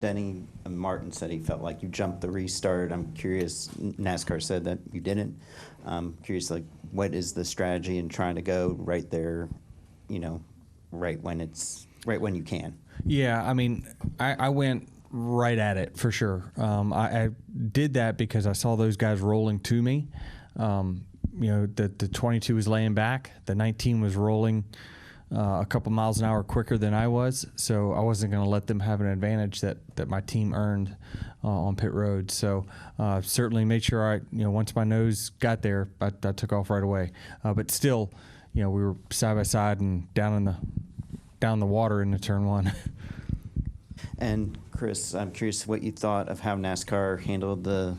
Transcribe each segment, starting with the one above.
Denny Martin said he felt like you jumped the restart. I'm curious, NASCAR said that you didn't. I'm curious, like, what is the strategy in trying to go right there, right when you can? Yeah, I mean, I went right at it for sure. I did that because I saw those guys rolling to me. The 22 was laying back. The 19 was rolling a couple miles an hour quicker than I was, so I wasn't going to let them have an advantage that my team earned on pit road. So certainly made sure once my nose got there, I took off right away. But still, we were side by side and down the water into turn one. And Chris, I'm curious what you thought of how NASCAR handled the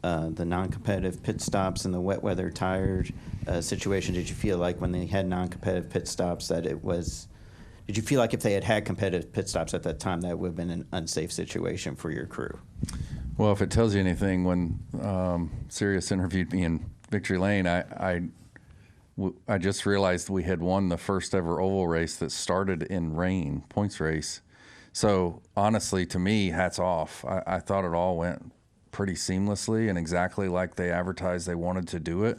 non-competitive pit stops and the wet weather tire situation. Did you feel like when they had non-competitive pit stops that did you feel like if they had competitive pit stops at that time, that would have been an unsafe situation for your crew? Well, if it tells you anything, when Sirius interviewed me in Victory Lane, I just realized we had won the first ever oval race that started in rain, points race. So honestly, to me, hats off. I thought it all went pretty seamlessly and exactly like they advertised they wanted to do it.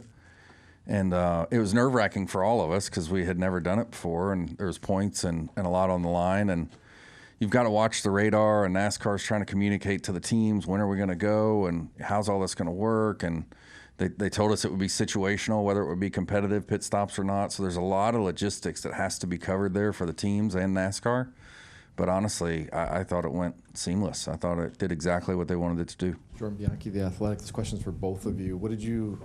And it was nerve-wracking for all of us because we had never done it before, and there was points and a lot on the line. And you've got to watch the radar, and NASCAR's trying to communicate to the teams, when are we going to go and how's all this going to work? And they told us it would be situational, whether it would be competitive pit stops or not. So there's a lot of logistics that has to be covered there for the teams and NASCAR. But honestly, I thought it went seamless. I thought it did exactly what they wanted it to do. Jordan Bianchi, The Athletic. This question's for both of you. What did you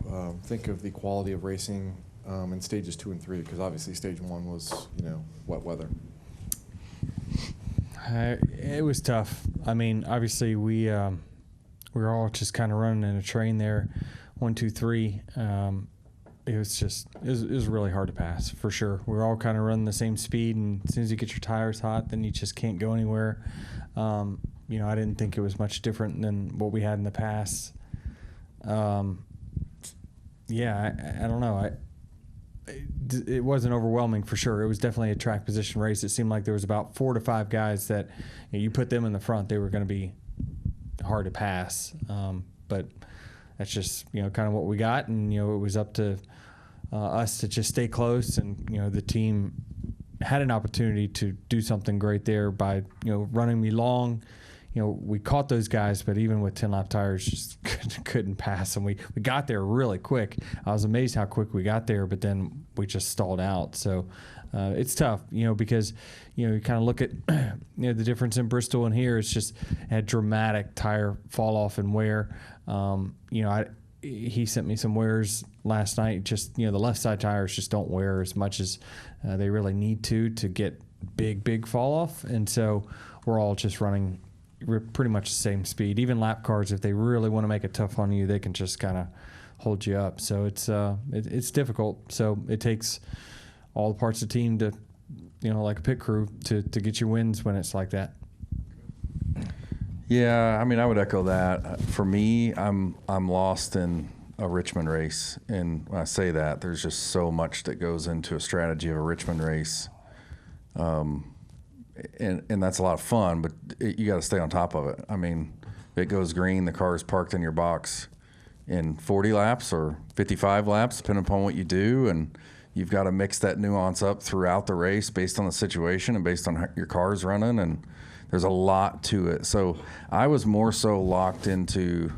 think of the quality of racing in stages 2 and 3? Because obviously stage 1 was, wet weather. It was tough. I mean, obviously we were all just kind of running in a train there, 1, 2, 3. It was really hard to pass, for sure. We were all kind of running the same speed, and as soon as you get your tires hot, then you just can't go anywhere. I didn't think it was much different than what we had in the past. I don't know. It wasn't overwhelming, for sure. It was definitely a track position race. It seemed like there was about 4 to 5 guys that you put them in the front, they were going to be hard to pass. But that's just, kind of what we got. And, it was up to us to just stay close. And, the team had an opportunity to do something great there by, running me long. We caught those guys, but even with 10-lap tires, just couldn't pass. And we got there really quick. I was amazed how quick we got there, but then we just stalled out. So it's tough, because, you kind of look at, the difference in Bristol and here. It's just a dramatic tire fall off and wear. He sent me some wears last night. Just, the left side tires just don't wear as much as they really need to get big fall off. And so we're all just running pretty much the same speed. Even lap cars, if they really want to make it tough on you, they can just kind of hold you up. So it's difficult. So it takes all the parts of the team to, like a pit crew, to get your wins when it's like that. Yeah, I mean, I would echo that. For me, I'm lost in a Richmond race, and when I say that, there's just so much that goes into a strategy of a Richmond race, and that's a lot of fun. But you got to stay on top of it. I mean, if it goes green, the car is parked in your box in 40 laps or 55 laps, depending upon what you do, and you've got to mix that nuance up throughout the race based on the situation and based on how your car's running, and there's a lot to it. So I was more so locked into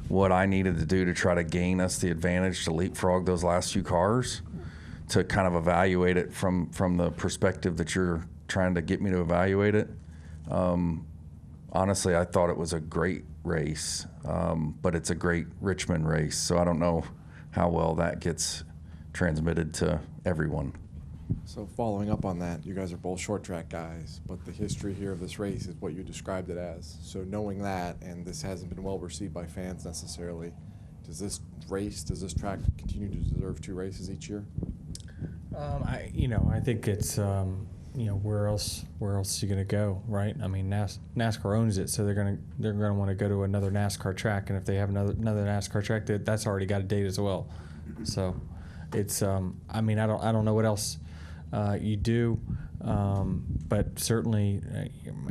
what I needed to do to try to gain us the advantage to leapfrog those last few cars, to kind of evaluate it from the perspective that you're trying to get me to evaluate it. Honestly, I thought it was a great race, but it's a great Richmond race, so I don't know how well that gets transmitted to everyone. So following up on that, you guys are both short track guys, but the history here of this race is what you described it as. So knowing that, and this hasn't been well received by fans necessarily, does this track continue to deserve 2 races each year? I think it's, where else are you going to go, right? I mean, NASCAR owns it, so they're gonna want to go to another NASCAR track, and if they have another NASCAR track, that's already got a date as well. So it's, I don't know what else you do. But certainly,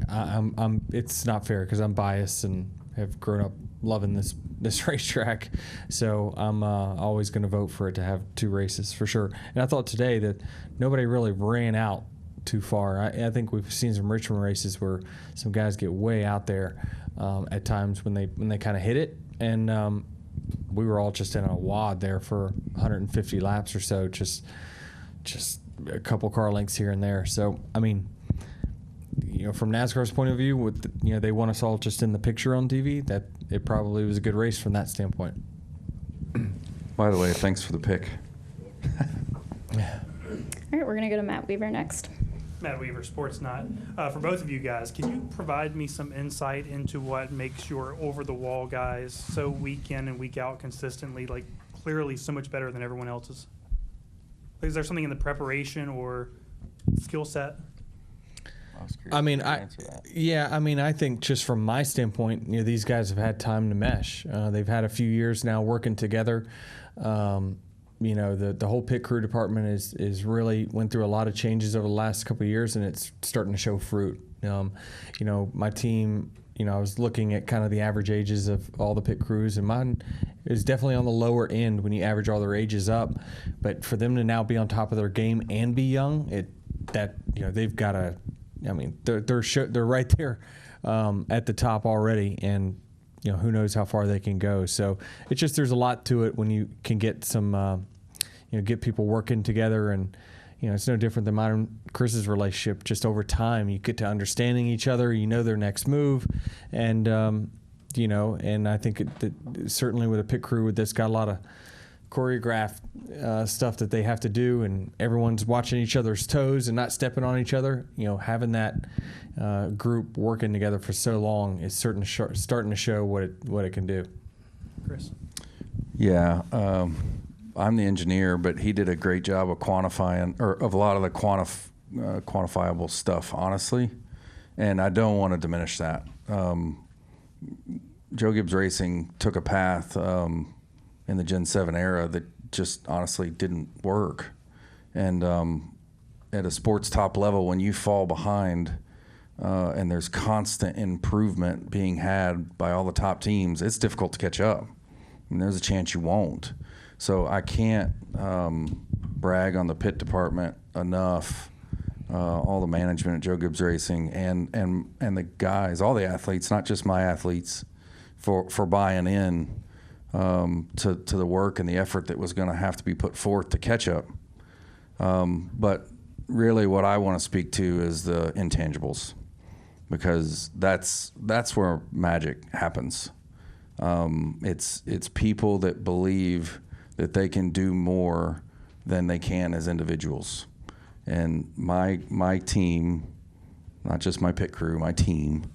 I'm. It's not fair because I'm biased and have grown up loving this racetrack. So I'm always going to vote for it to have 2 races for sure. And I thought today that nobody really ran out too far. I think we've seen some Richmond races where some guys get way out there at times when they kind of hit it, and we were all just in a wad there for 150 laps or so, just a couple car lengths here and there. So I mean, from NASCAR's point of view, they want us all just in the picture on TV. That it probably was a good race from that standpoint. By the way, thanks for the pick. All right, we're going to go to Matt Weaver next. Matt Weaver, Sports Nut. For both of you guys, can you provide me some insight into what makes your over-the-wall guys so week in and week out consistently, clearly so much better than everyone else's? Is there something in the preparation or skill set? I think just from my standpoint, these guys have had time to mesh. They've had a few years now working together. The whole pit crew department is really went through a lot of changes over the last couple of years, and it's starting to show fruit. My team, I was looking at kind of the average ages of all the pit crews, and mine is definitely on the lower end when you average all their ages up. But for them to now be on top of their game and be young, they've got to. I mean, they're right there at the top already, and who knows how far they can go. So it's just there's a lot to it when you can get some get people working together, and it's no different than mine and Chris's relationship. Just over time, you get to understanding each other. Their next move, and and I think that certainly with a pit crew that's got a lot of choreographed stuff that they have to do, and everyone's watching each other's toes and not stepping on each other. Having that group working together for so long is starting to show what it can do. Chris? Yeah, I'm the engineer, but he did a great job of quantifying, or of a lot of the quantifiable stuff, honestly, and I don't want to diminish that. Joe Gibbs Racing took a path in the Gen 7 era that just honestly didn't work. And at a sports top level, when you fall behind and there's constant improvement being had by all the top teams, it's difficult to catch up. There's a chance you won't. So I can't brag on the pit department enough, all the management at Joe Gibbs Racing and the guys, all the athletes, not just my athletes, for buying in to the work and the effort that was going to have to be put forth to catch up. But really what I want to speak to is the intangibles, because that's where magic happens. It's people that believe that they can do more than they can as individuals. And my team, not just my pit crew, my team,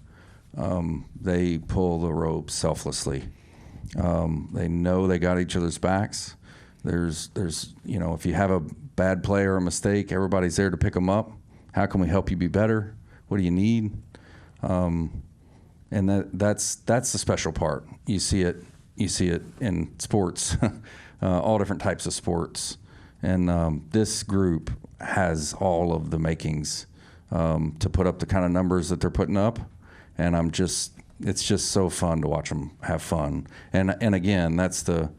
they pull the rope selflessly. They know they got each other's backs. There's if you have a bad play or a mistake, everybody's there to pick them up. How can we help you be better? What do you need? And that's the special part. You see it in sports, all different types of sports. And this group has all of the makings to put up the kind of numbers that they're putting up. And it's just so fun to watch them have fun. And again, that's the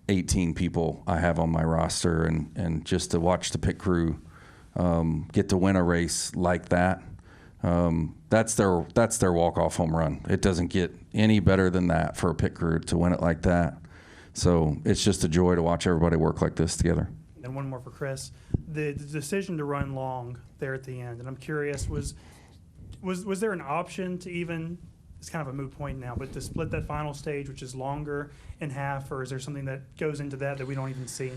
18 people I have on my roster, and just to watch the pit crew get to win a race like that, that's their walk-off home run. It doesn't get any better than that for a pit crew to win it like that. So it's just a joy to watch everybody work like this together. And one more for Chris. The decision to run long there at the end, and I'm curious, was there an option to even, it's kind of a moot point now, but to split that final stage, which is longer, in half, or is there something that goes into that we don't even see?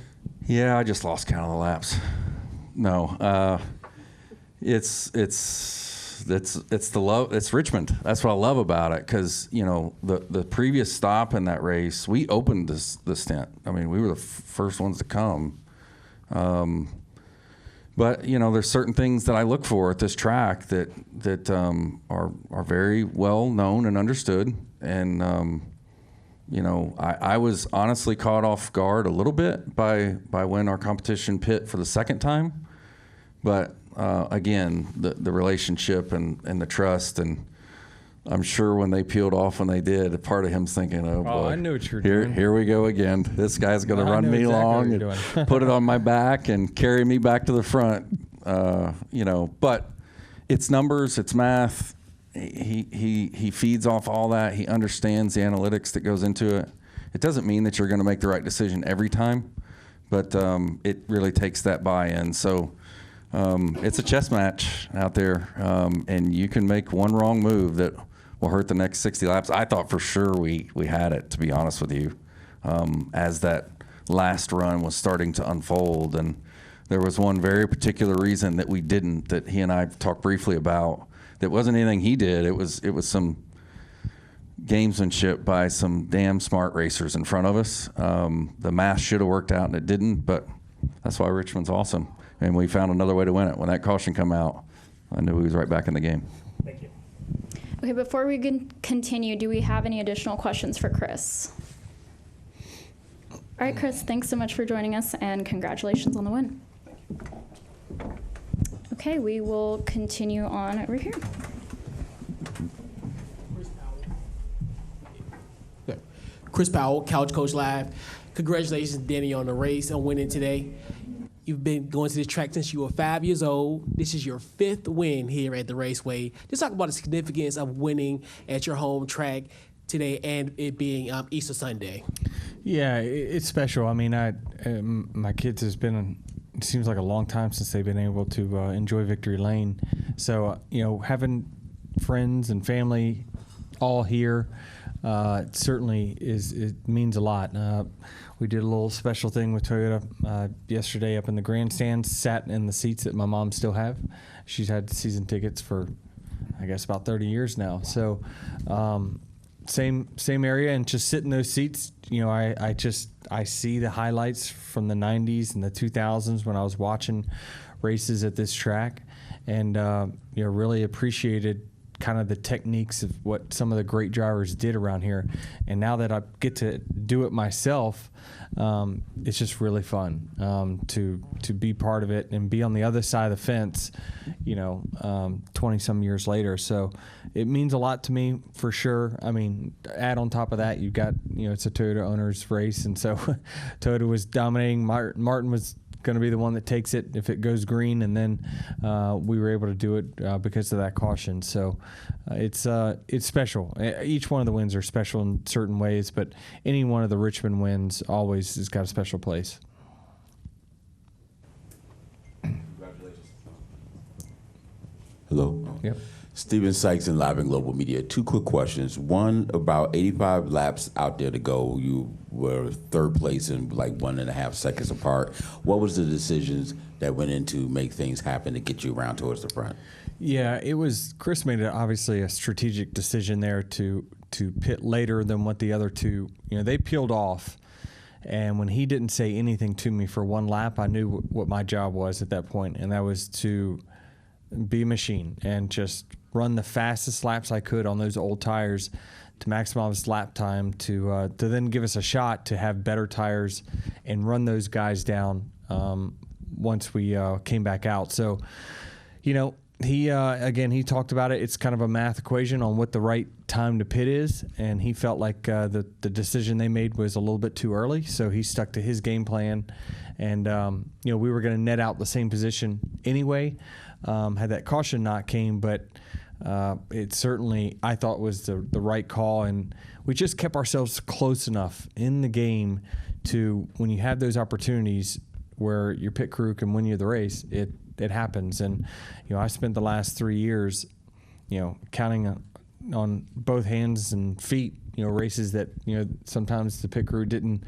Yeah, I just lost count of the laps. No, it's the love. It's Richmond. That's what I love about it, because the previous stop in that race, we opened the stint. I mean, we were the first ones to come. But there's certain things that I look for at this track that are very well known and understood. And I was honestly caught off guard a little bit by when our competition pit for the second time. But again, the relationship and the trust. And I'm sure when they peeled off when they did, a part of him's thinking, oh, boy. I knew what you were doing. Here we go again. This guy's going to I run knew me exactly what long you're and doing. put it on my back and carry me back to the front. But it's numbers, it's math. He feeds off all that. He understands the analytics that goes into it. It doesn't mean that you're going to make the right decision every time, but it really takes that buy-in. So it's a chess match out there, and you can make one wrong move that will hurt the next 60 laps. I thought for sure we had it, to be honest with you, as that last run was starting to unfold. And there was one very particular reason that we didn't, that he and I talked briefly about. That wasn't anything he did. It was some gamesmanship by some damn smart racers in front of us. The math should have worked out, and it didn't, but that's why Richmond's awesome. And we found another way to win it. When that caution come out, I knew he was right back in the game. Thank you. Okay, before we can continue, do we have any additional questions for Chris? All right, Chris, thanks so much for joining us, and congratulations on the win. Okay, we will continue on over here. Chris Powell, Couch Coach Live. Congratulations, Denny, on the race and winning today. You've been going to this track since you were 5 years old. This is your 5th win here at the Raceway. Just talk about the significance of winning at your home track today and it being Easter Sunday. Yeah, it's special. I mean, my kids has been, it seems like a long time since they've been able to enjoy Victory Lane. So, having friends and family all here certainly it means a lot. We did a little special thing with Toyota yesterday up in the grandstands, sat in the seats that my mom still have. She's had season tickets for, I guess, about 30 years now. So same area, and just sit in those seats. I see the highlights from the 90s and the 2000s when I was watching races at this track, and really appreciated kind of the techniques of what some of the great drivers did around here. And now that I get to do it myself, it's just really fun to be part of it and be on the other side of the fence, 20 some years later. So it means a lot to me for sure. I mean, add on top of that, you've got, it's a Toyota owners race. And so Toyota was dominating. Martin was going to be the one that takes it if it goes green, and then we were able to do it because of that caution. So it's special. Each one of the wins are special in certain ways, but any one of the Richmond wins always has got a special place. Congratulations. Hello. Yep. Stephen Sykes in Live and Global Media. 2 quick questions. One, about 85 laps out there to go. You were 3rd place and like 1.5 seconds apart. What was the decisions that went into make things happen to get you around towards the front? Yeah, it was. Chris made obviously a strategic decision there to pit later than what the other two. They peeled off, and when he didn't say anything to me for 1 lap, I knew what my job was at that point, and that was to be a machine and just run the fastest laps I could on those old tires to maximize lap time to then give us a shot to have better tires and run those guys down once we came back out. So, he again, he talked about it. It's kind of a math equation on what the right time to pit is, and he felt like the decision they made was a little bit too early, so he stuck to his game plan. And we were going to net out the same position anyway had that caution not came, but it certainly, I thought, was the right call, and we just kept ourselves close enough in the game to, when you have those opportunities where your pit crew can win you the race, it happens. And I spent the last 3 years counting on both hands and feet races that sometimes the pit crew didn't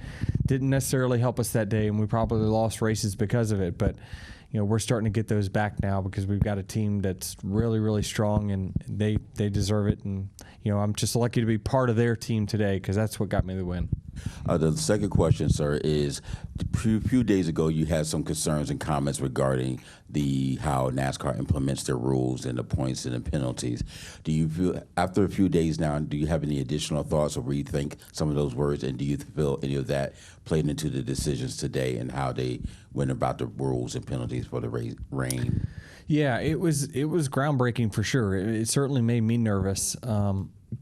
necessarily help us that day, and we probably lost races because of it. But we're starting to get those back now because we've got a team that's really, really strong, and they deserve it. And I'm just lucky to be part of their team today because that's what got me the win. The second question, sir, is a few days ago you had some concerns and comments regarding how NASCAR implements their rules and the points and the penalties. Do you feel, after a few days now, do you have any additional thoughts or rethink some of those words, and do you feel any of that played into the decisions today and how they went about the rules and penalties for the rain? Yeah, it was groundbreaking for sure. It certainly made me nervous.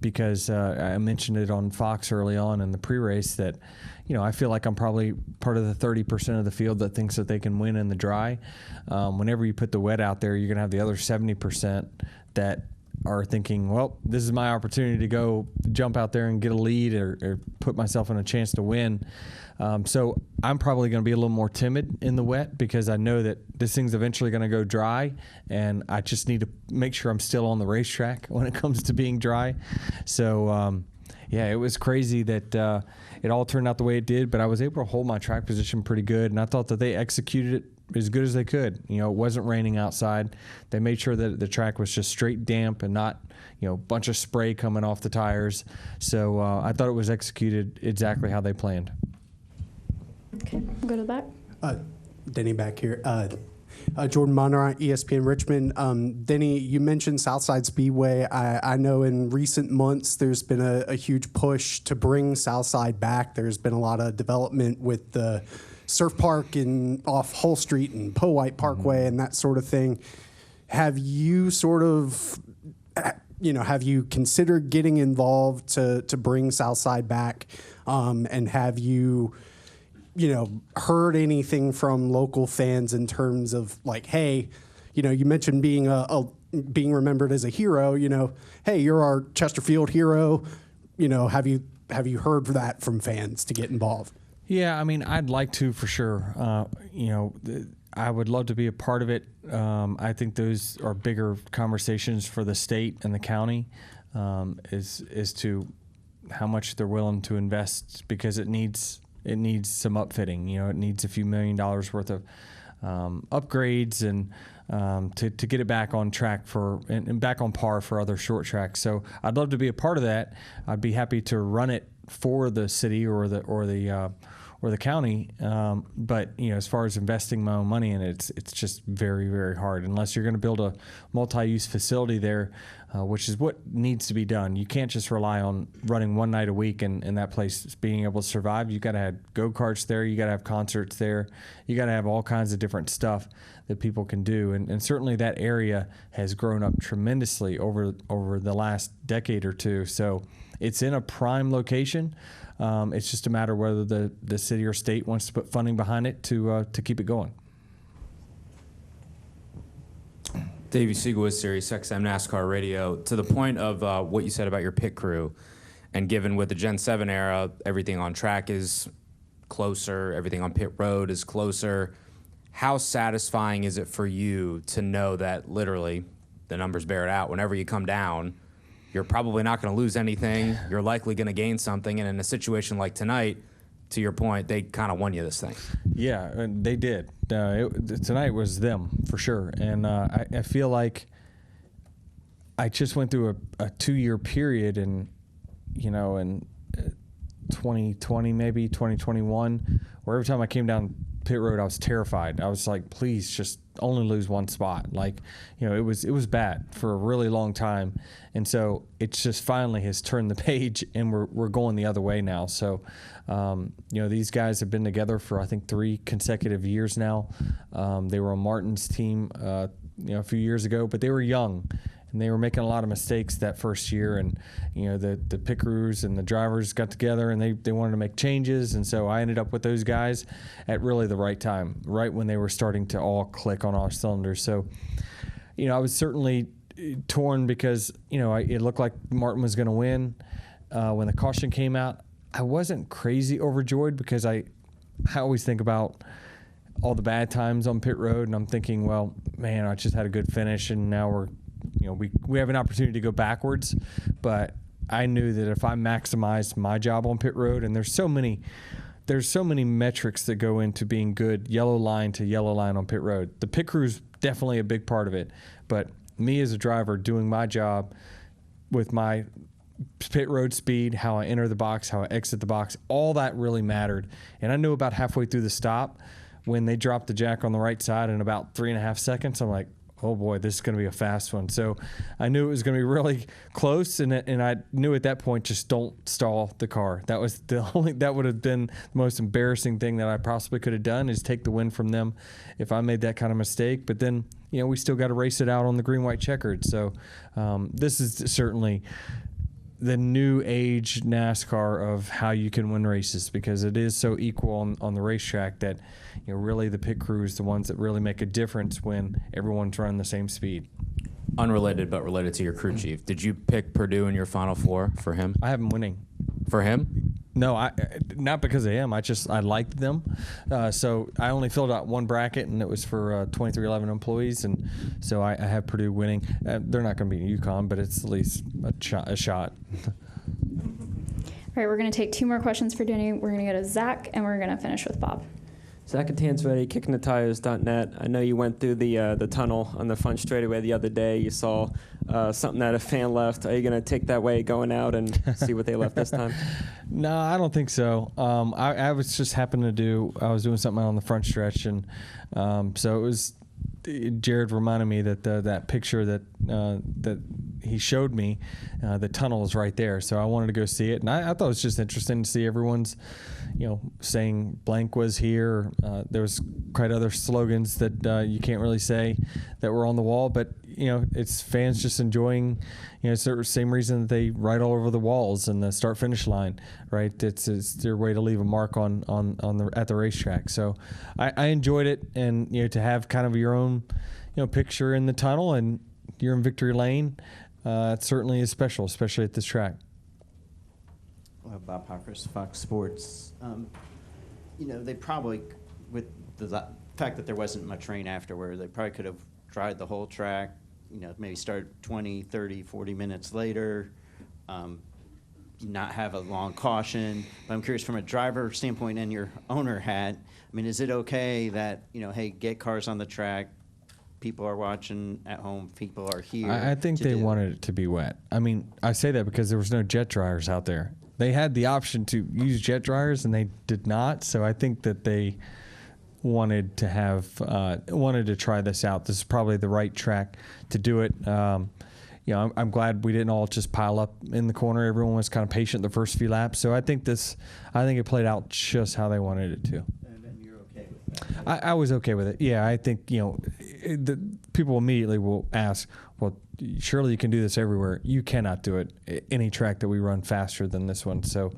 Because I mentioned it on Fox early on in the pre-race that, I feel like I'm probably part of the 30% of the field that thinks that they can win in the dry. Whenever you put the wet out there, you're going to have the other 70% that are thinking, well, this is my opportunity to go jump out there and get a lead or put myself in a chance to win. So I'm probably going to be a little more timid in the wet because I know that this thing's eventually going to go dry, and I just need to make sure I'm still on the racetrack when it comes to being dry. So, yeah, it was crazy that it all turned out the way it did, but I was able to hold my track position pretty good, and I thought that they executed it as good as they could. It wasn't raining outside. They made sure that the track was just straight damp and not, a bunch of spray coming off the tires. So I thought it was executed exactly how they planned. Okay, we'll go to the back. Denny back here. Jordan Monroe, ESPN Richmond. Denny, you mentioned Southside Speedway. I know in recent months there's been a huge push to bring Southside back. There's been a lot of development with the surf park and off Hull Street and Powhite Parkway and that sort of thing. Have you have you considered getting involved to bring Southside back? And have you heard anything from local fans in terms of like, hey, you mentioned being being remembered as a hero, hey, you're our Chesterfield hero. Have you heard that from fans to get involved? Yeah, I mean, I'd like to for sure. I would love to be a part of it. I think those are bigger conversations for the state and the county as to how much they're willing to invest, because it needs some upfitting. It needs a few $1 million worth of upgrades and to get it back on track and back on par for other short tracks. So I'd love to be a part of that. I'd be happy to run it for the city or the county. But as far as investing my own money in it, it's just very, very hard unless you're going to build a multi-use facility there, which is what needs to be done. You can't just rely on running one night a week and that place being able to survive. You got to have go-karts there. You got to have concerts there. You got to have all kinds of different stuff that people can do. And certainly that area has grown up tremendously over the last decade or two. So it's in a prime location. It's just a matter whether the city or state wants to put funding behind it to keep it going. Davey Siegel with Sirius XM NASCAR Radio. To the point of what you said about your pit crew, and given with the Gen 7 era, everything on track is closer, everything on pit road is closer, how satisfying is it for you to know that literally, the numbers bear it out, whenever you come down, you're probably not going to lose anything, you're likely going to gain something, and in a situation like tonight, to your point, they kind of won you this thing. Yeah, they did. Tonight was them, for sure. And I feel like I just went through a 2-year period in 2020, maybe 2021, where every time I came down pit road, I was terrified. I was like, please just only lose one spot. Like, it was bad for a really long time. And so it's just finally has turned the page and we're going the other way now. So, these guys have been together for, I think, 3 consecutive years now. They were on Martin's team, a few years ago, but they were young. And they were making a lot of mistakes that first year, and the pit crews and the drivers got together and they wanted to make changes, and so I ended up with those guys at really the right time, right when they were starting to all click on all cylinders. So, I was certainly torn because it looked like Martin was going to win. When the caution came out, I wasn't crazy overjoyed because I always think about all the bad times on pit road, and I'm thinking, well, man, I just had a good finish, and now we're we have an opportunity to go backwards. But I knew that if I maximized my job on pit road, and there's so many metrics that go into being good yellow line to yellow line on pit road. The pit crew's definitely a big part of it, but me as a driver doing my job with my pit road speed, how I enter the box, how I exit the box, all that really mattered. And I knew about halfway through the stop when they dropped the jack on the right side in about 3.5 seconds, I'm like, oh boy, this is going to be a fast one. So I knew it was going to be really close, and I knew at that point, just don't stall the car. That was that would have been the most embarrassing thing that I possibly could have done, is take the win from them if I made that kind of mistake. But then, we still got to race it out on the green, white checkered. So this is certainly the new age NASCAR of how you can win races, because it is so equal on the racetrack that really the pit crew is the ones that really make a difference when everyone's running the same speed. Unrelated but related to your crew chief, did you pick Purdue in your Final Four for him? I have him winning. For him? No, not because of him. I liked them. So I only filled out one bracket, and it was for 2311 employees, and so I have Purdue winning. They're not going to beat UConn, but it's at least a shot. All right, we're going to take 2 more questions for Denny. We're going to go to Zach, and we're going to finish with Bob. Zach at Tansready, kickingthetires.net. I know you went through the tunnel on the front straightaway the other day. You saw something that a fan left. Are you going to take that way going out and see what they left this time? No, I don't think so. I was just I was doing something on the front stretch, and so it was. Jared reminded me that that picture that he showed me, the tunnel is right there. So I wanted to go see it, and I thought it was just interesting to see everyone's, saying blank was here. There was quite other slogans that you can't really say that were on the wall, but it's fans just enjoying. It's the same reason that they write all over the walls and the start finish line, right? It's their way to leave a mark on at the racetrack. So I enjoyed it, and to have kind of your own picture in the tunnel and you're in victory lane, it certainly is special, especially at this track. Bob Pockers, Fox Sports. They probably, with the fact that there wasn't much rain afterward, they probably could have dried the whole track, maybe start 20, 30, 40 minutes later, not have a long caution. But I'm curious, from a driver standpoint and your owner hat, is it okay that, hey, get cars on the track, people are watching at home, people are here? I think they wanted it to be wet. I say that because there was no jet dryers out there. They had the option to use jet dryers, and they did not. So I think that they wanted to try this out. This is probably the right track to do it. I'm glad we didn't all just pile up in the corner. Everyone was kind of patient the first few laps. So I think it played out just how they wanted it to. And you're okay with that? I was okay with it. Yeah, I think the people immediately will ask, well, surely you can do this everywhere. You cannot do it any track that we run faster than this one. So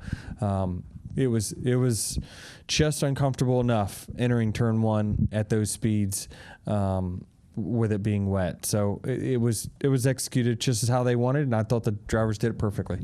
it was just uncomfortable enough entering turn 1 at those speeds with it being wet. So it was executed just as how they wanted, and I thought the drivers did it perfectly.